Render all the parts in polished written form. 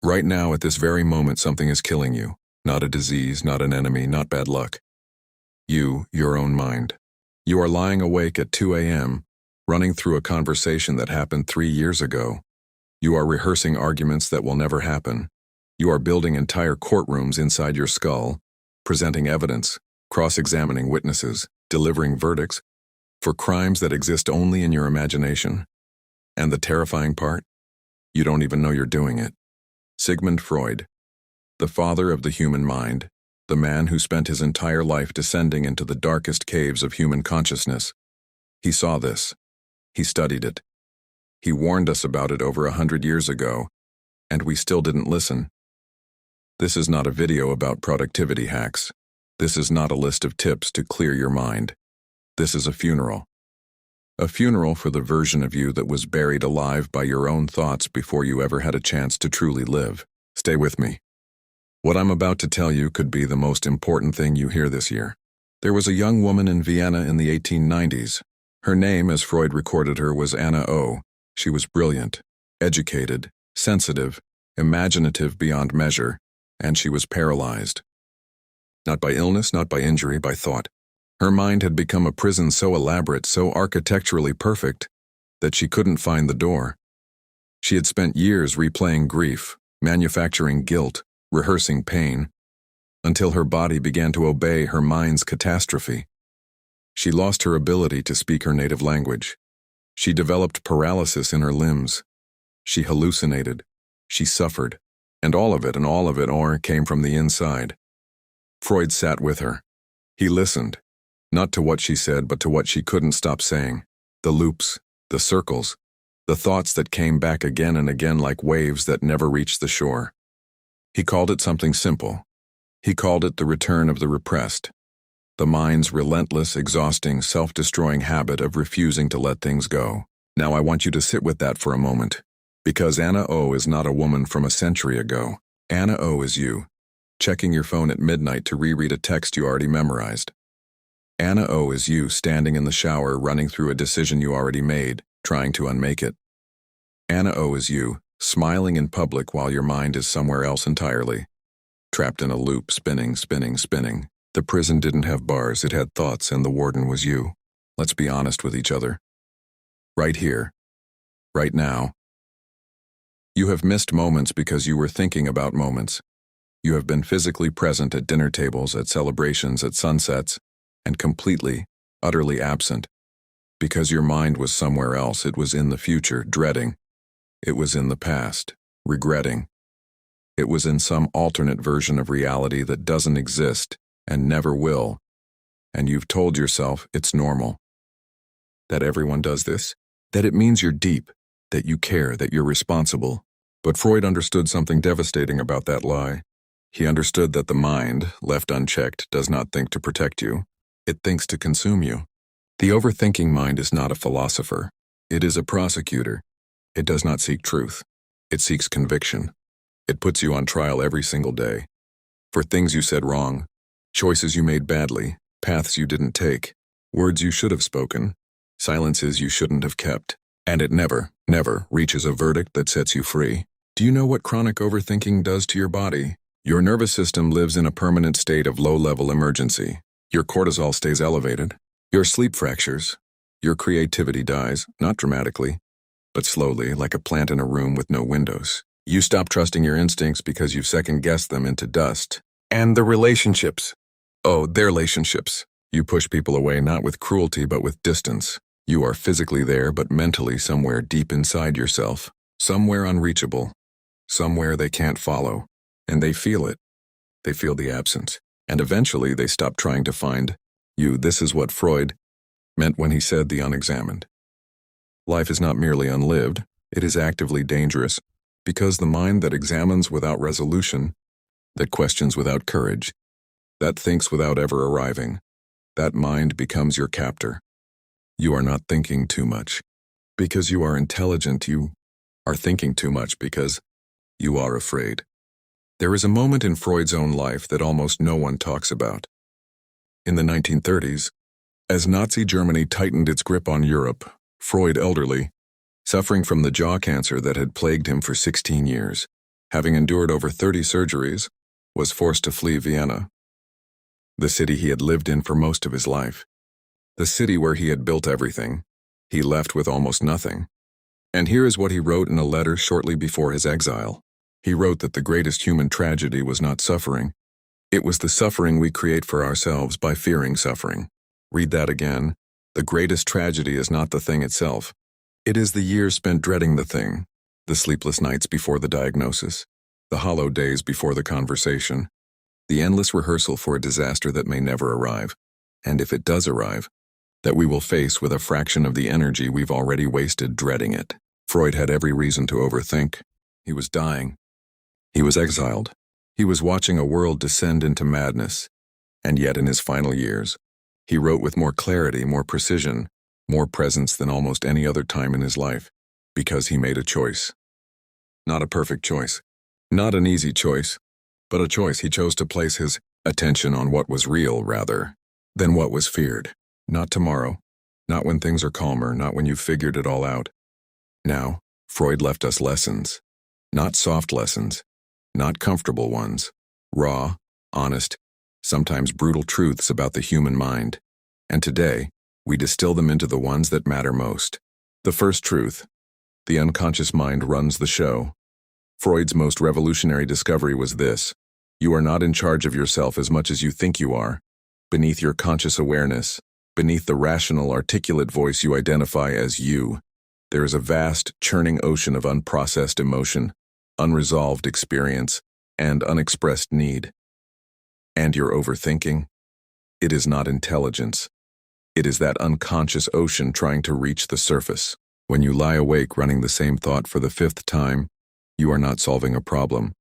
Right now, at this very moment, something is killing you. Not a disease, not an enemy, not bad luck. You, your own mind. You are lying awake at 2 a.m., running through a conversation that happened 3 years ago. You are rehearsing arguments that will never happen. You are building entire courtrooms inside your skull, presenting evidence, cross-examining witnesses, delivering verdicts for crimes that exist only in your imagination. And the terrifying part? You don't even know you're doing it. Sigmund Freud, the father of the human mind, the man who spent his entire life descending into the darkest caves of human consciousness. He saw this. He studied it. He warned us about it over 100 years ago, and we still didn't listen. This is not a video about productivity hacks. This is not a list of tips to clear your mind. This is a funeral. A funeral for the version of you that was buried alive by your own thoughts before you ever had a chance to truly live. Stay with me. What I'm about to tell you could be the most important thing you hear this year. There was a young woman in Vienna in the 1890s. Her name, as Freud recorded her, was Anna O. She was brilliant, educated, sensitive, imaginative beyond measure, and she was paralyzed. Not by illness, not by injury, by thought. Her mind had become a prison so elaborate, so architecturally perfect, that she couldn't find the door. She had spent years replaying grief, manufacturing guilt, rehearsing pain, until her body began to obey her mind's catastrophe. She lost her ability to speak her native language. She developed paralysis in her limbs. She hallucinated. She suffered. And all of it came from the inside. Freud sat with her. He listened. Not to what she said, but to what she couldn't stop saying. The loops, the circles, the thoughts that came back again and again like waves that never reached the shore. He called it something simple. He called it the return of the repressed. The mind's relentless, exhausting, self-destroying habit of refusing to let things go. Now I want you to sit with that for a moment. Because Anna O is not a woman from a century ago. Anna O is you, checking your phone at midnight to reread a text you already memorized. Anna O is you standing in the shower running through a decision you already made, trying to unmake it. Anna O is you, smiling in public while your mind is somewhere else entirely. Trapped in a loop, spinning. The prison didn't have bars, it had thoughts, and the warden was you. Let's be honest with each other. Right here. Right now. You have missed moments because you were thinking about moments. You have been physically present at dinner tables, at celebrations, at sunsets, and completely, utterly absent. Because your mind was somewhere else, it was in the future, dreading. It was in the past, regretting. It was in some alternate version of reality that doesn't exist and never will. And you've told yourself it's normal. That everyone does this. That it means you're deep, that you care, that you're responsible. But Freud understood something devastating about that lie. He understood that the mind, left unchecked, does not think to protect you. It thinks to consume you. The overthinking mind is not a philosopher. It is a prosecutor. It does not seek truth. It seeks conviction. It puts you on trial every single day. For things you said wrong, choices you made badly, paths you didn't take, words you should have spoken, silences you shouldn't have kept. And it never, never reaches a verdict that sets you free. Do you know what chronic overthinking does to your body? Your nervous system lives in a permanent state of low-level emergency. Your cortisol stays elevated. Your sleep fractures. Your creativity dies, not dramatically, but slowly, like a plant in a room with no windows. You stop trusting your instincts because you've second-guessed them into dust. And the relationships. Oh, their relationships. You push people away not with cruelty but with distance. You are physically there but mentally somewhere deep inside yourself. Somewhere unreachable. Somewhere they can't follow. And they feel it. They feel the absence. And eventually they stop trying to find you. This is what Freud meant when he said the unexamined. Life is not merely unlived, it is actively dangerous, because the mind that examines without resolution, that questions without courage, that thinks without ever arriving, that mind becomes your captor. You are not thinking too much. Because you are intelligent, you are thinking too much because you are afraid. There is a moment in Freud's own life that almost no one talks about. In the 1930s, as Nazi Germany tightened its grip on Europe, Freud, elderly, suffering from the jaw cancer that had plagued him for 16 years, having endured over 30 surgeries, was forced to flee Vienna, the city he had lived in for most of his life. The city where he had built everything. He left with almost nothing. And here is what he wrote in a letter shortly before his exile. He wrote that the greatest human tragedy was not suffering. It was the suffering we create for ourselves by fearing suffering. Read that again. The greatest tragedy is not the thing itself. It is the years spent dreading the thing, the sleepless nights before the diagnosis, the hollow days before the conversation, the endless rehearsal for a disaster that may never arrive, and if it does arrive, that we will face with a fraction of the energy we've already wasted dreading it. Freud had every reason to overthink. He was dying. He was exiled. He was watching a world descend into madness. And yet in his final years, he wrote with more clarity, more precision, more presence than almost any other time in his life, because he made a choice. Not a perfect choice, not an easy choice, but a choice. He chose to place his attention on what was real rather than what was feared. Not tomorrow, not when things are calmer, not when you've figured it all out. Now, Freud left us lessons, not soft lessons, not comfortable ones, raw, honest, sometimes brutal truths about the human mind. And today, we distill them into the ones that matter most. The first truth: the unconscious mind runs the show. Freud's most revolutionary discovery was this: you are not in charge of yourself as much as you think you are. Beneath your conscious awareness, beneath the rational, articulate voice you identify as you, there is a vast, churning ocean of unprocessed emotion, unresolved experience, and unexpressed need. And your overthinking? It is not intelligence. It is that unconscious ocean trying to reach the surface. When you lie awake running the same thought for the 5th time, you are not solving a problem.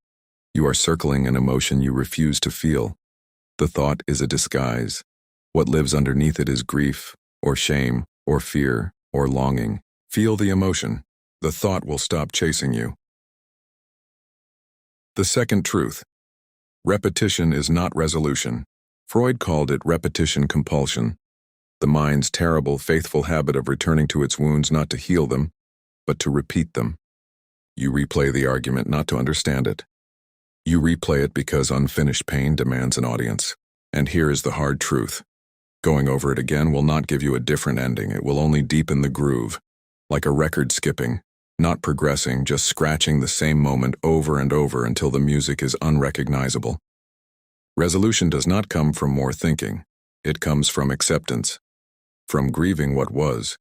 You are circling an emotion you refuse to feel. The thought is a disguise. What lives underneath it is grief, or shame, or fear, or longing. Feel the emotion. The thought will stop chasing you. The second truth: repetition is not resolution. Freud called it repetition compulsion, the mind's terrible, faithful habit of returning to its wounds not to heal them, but to repeat them. You replay the argument not to understand it. You replay it because unfinished pain demands an audience. And here is the hard truth: going over it again will not give you a different ending. It will only deepen the groove, like a record skipping, not progressing, just scratching the same moment over and over until the music is unrecognizable. Resolution does not come from more thinking. It comes from acceptance, from grieving what was,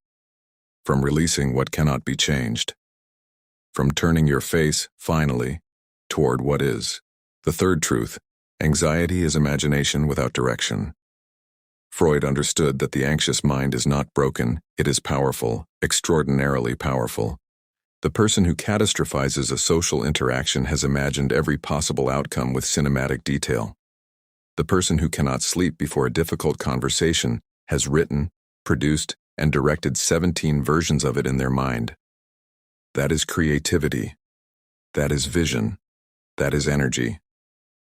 from releasing what cannot be changed, from turning your face, finally, toward what is. The third truth: anxiety is imagination without direction. Freud understood that the anxious mind is not broken, it is powerful, extraordinarily powerful. The person who catastrophizes a social interaction has imagined every possible outcome with cinematic detail. The person who cannot sleep before a difficult conversation has written, produced, and directed 17 versions of it in their mind. That is creativity. That is vision. That is energy.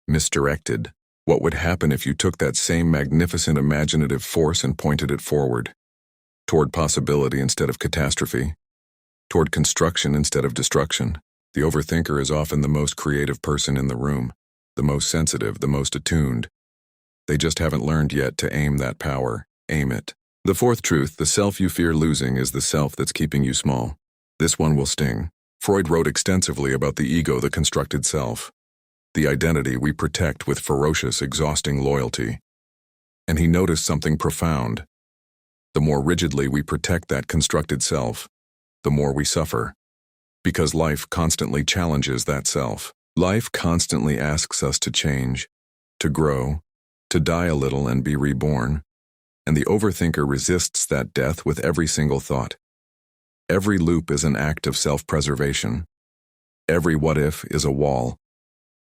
Misdirected. What would happen if you took that same magnificent imaginative force and pointed it forward? Toward possibility instead of catastrophe. Toward construction instead of destruction. The overthinker is often the most creative person in the room, the most sensitive, the most attuned. They just haven't learned yet to aim that power. Aim it. The fourth truth: the self you fear losing is the self that's keeping you small. This one will sting. Freud wrote extensively about the ego, the constructed self, the identity we protect with ferocious, exhausting loyalty. And he noticed something profound. The more rigidly we protect that constructed self, the more we suffer. Because life constantly challenges that self. Life constantly asks us to change, to grow, to die a little and be reborn. And the overthinker resists that death with every single thought. Every loop is an act of self-preservation. Every what-if is a wall.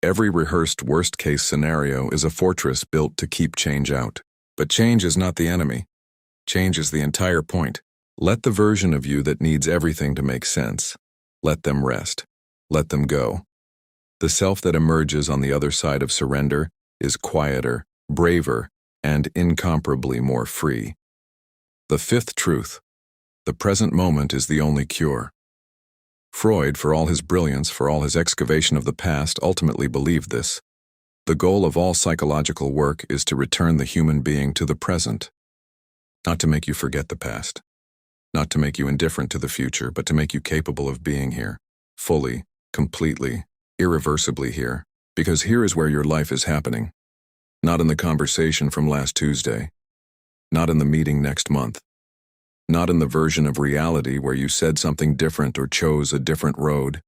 Every rehearsed worst-case scenario is a fortress built to keep change out. But change is not the enemy. Change is the entire point. Let the version of you that needs everything to make sense. Let them rest. Let them go. The self that emerges on the other side of surrender is quieter, braver, and incomparably more free. The fifth truth: the present moment is the only cure. Freud, for all his brilliance, for all his excavation of the past, ultimately believed this. The goal of all psychological work is to return the human being to the present. Not to make you forget the past. Not to make you indifferent to the future, but to make you capable of being here. Fully, completely, irreversibly here. Because here is where your life is happening. Not in the conversation from last Tuesday. Not in the meeting next month. Not in the version of reality where you said something different or chose a different road.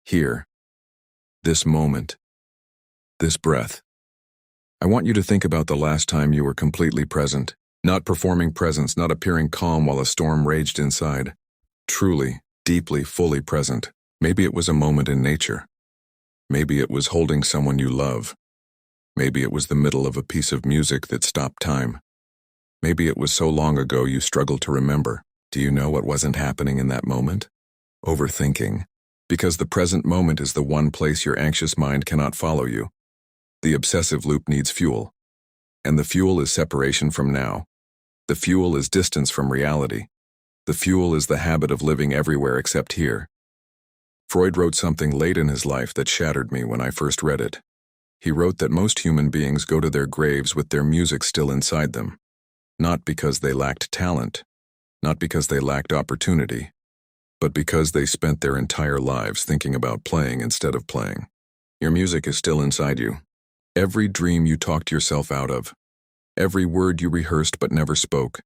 Here. This moment. This breath. I want you to think about the last time you were completely present, not performing presence, not appearing calm while a storm raged inside. Truly, deeply, fully present. Maybe it was a moment in nature. Maybe it was holding someone you love. Maybe it was the middle of a piece of music that stopped time. Maybe it was so long ago you struggled to remember. Do you know what wasn't happening in that moment? Overthinking. Because the present moment is the one place your anxious mind cannot follow you. The obsessive loop needs fuel. And the fuel is separation from now. The fuel is distance from reality. The fuel is the habit of living everywhere except here. Freud wrote something late in his life that shattered me when I first read it. He wrote that most human beings go to their graves with their music still inside them. Not because they lacked talent, not because they lacked opportunity, but because they spent their entire lives thinking about playing instead of playing. Your music is still inside you. Every dream you talked yourself out of, every word you rehearsed but never spoke,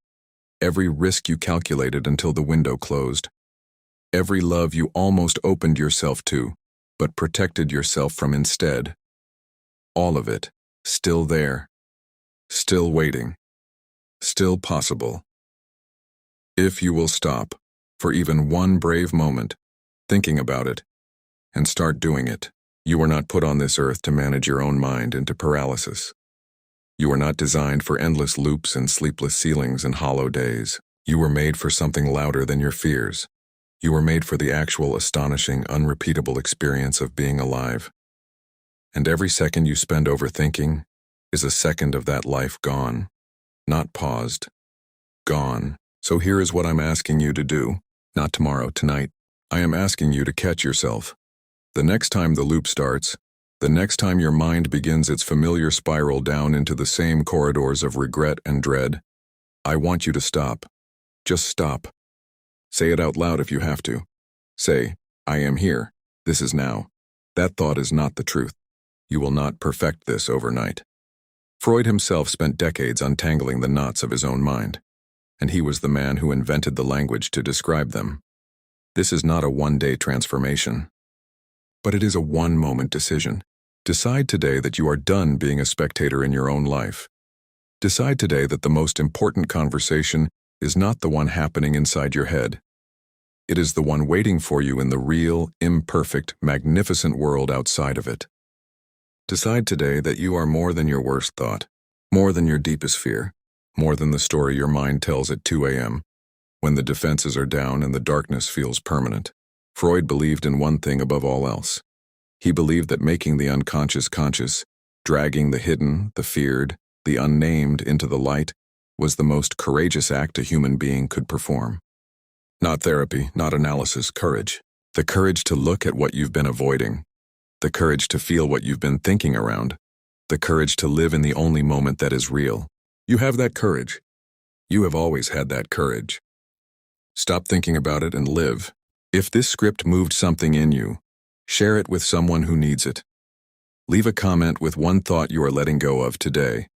every risk you calculated until the window closed, every love you almost opened yourself to, but protected yourself from instead. All of it, still there, still waiting, still possible. If you will stop, for even one brave moment, thinking about it, and start doing it. You were not put on this earth to manage your own mind into paralysis. You are not designed for endless loops and sleepless ceilings and hollow days. You were made for something louder than your fears. You were made for the actual, astonishing, unrepeatable experience of being alive. And every second you spend overthinking is a second of that life gone. Not paused. Gone. So here is what I'm asking you to do. Not tomorrow, tonight. I am asking you to catch yourself. The next time the loop starts, the next time your mind begins its familiar spiral down into the same corridors of regret and dread, I want you to stop. Just stop. Say it out loud if you have to. Say, I am here. This is now. That thought is not the truth. You will not perfect this overnight. Freud himself spent decades untangling the knots of his own mind, and he was the man who invented the language to describe them. This is not a one-day transformation. But it is a one-moment decision. Decide today that you are done being a spectator in your own life. Decide today that the most important conversation is not the one happening inside your head. It is the one waiting for you in the real, imperfect, magnificent world outside of it. Decide today that you are more than your worst thought, more than your deepest fear, more than the story your mind tells at 2 a.m., when the defenses are down and the darkness feels permanent. Freud believed in one thing above all else. He believed that making the unconscious conscious, dragging the hidden, the feared, the unnamed into the light, was the most courageous act a human being could perform. Not therapy, not analysis, courage. The courage to look at what you've been avoiding. The courage to feel what you've been thinking around. The courage to live in the only moment that is real. You have that courage. You have always had that courage. Stop thinking about it and live. If this script moved something in you, share it with someone who needs it. Leave a comment with one thought you are letting go of today,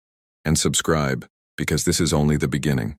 and subscribe, because this is only the beginning.